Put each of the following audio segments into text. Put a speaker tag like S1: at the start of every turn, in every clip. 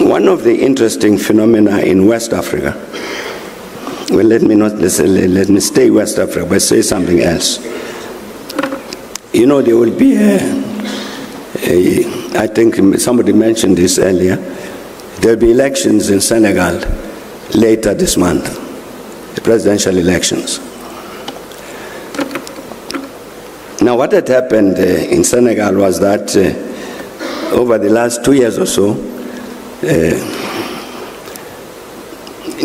S1: One of the interesting phenomena in West Africa, well, let me stay West Africa, but say something else. You know, there will be I think somebody mentioned this earlier, there will be elections in Senegal later this month, the presidential elections. Now, what had happened in Senegal was that over the last 2 years or so,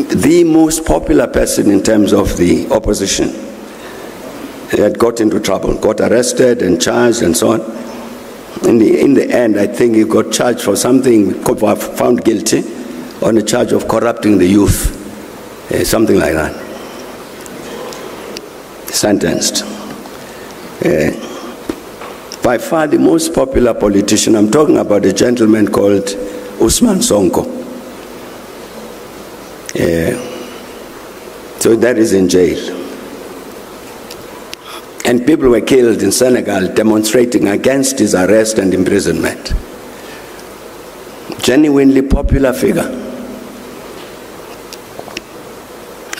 S1: the most popular person in terms of the opposition had got into trouble, got arrested and charged and so on. In the end, I think he got charged for something, found guilty on a charge of corrupting the youth, something like that. Sentenced. By far the most popular politician, I'm talking about a gentleman called Ousmane Sonko. So that is in jail. And people were killed in Senegal demonstrating against his arrest and imprisonment. Genuinely popular figure.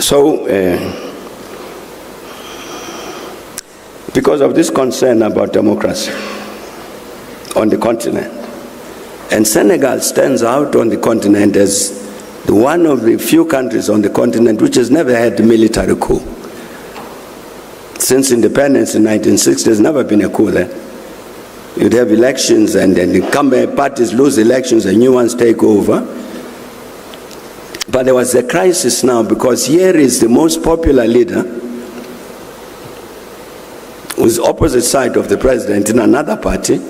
S1: So, because of this concern about democracy on the continent, and Senegal stands out on the continent as one of the few countries on the continent which has never had a military coup. Since independence in 1960, there's never been a coup there. You'd have elections and then the incumbent parties lose elections and new ones take over. But there was a crisis now because here is the most popular leader who's opposite side of the president in another party,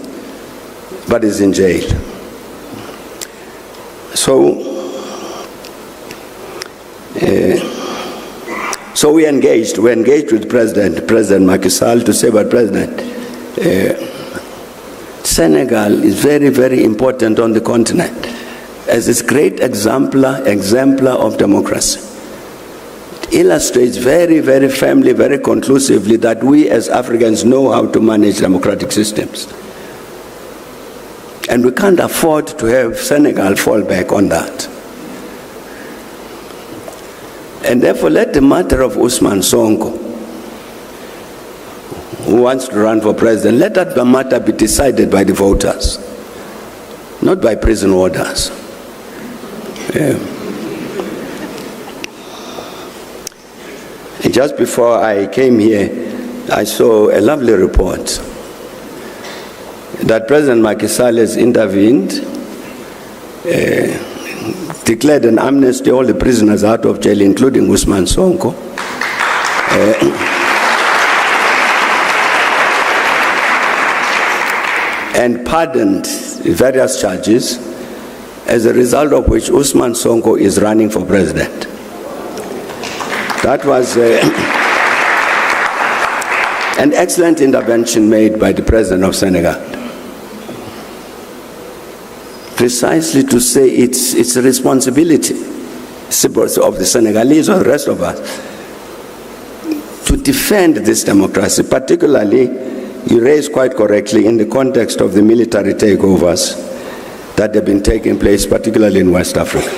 S1: but is in jail. So we engaged with President Macky Sall to say, but President, Senegal is very, very important on the continent as this great exemplar of democracy. It illustrates very, very firmly, very conclusively that we as Africans know how to manage democratic systems. And we can't afford to have Senegal fall back on that. And therefore, let the matter of Ousmane Sonko, who wants to run for president, let that matter be decided by the voters, not by prison orders. Yeah. And just before I came here, I saw a lovely report that President Macky Sall has intervened, declared an amnesty, all the prisoners out of jail, including Ousmane Sonko. And pardoned various charges, as a result of which Ousmane Sonko is running for president. That was an excellent intervention made by the president of Senegal. Precisely to say it's a responsibility of the Senegalese or the rest of us to defend this democracy, particularly, you raised quite correctly, in the context of the military takeovers that have been taking place, particularly in West Africa.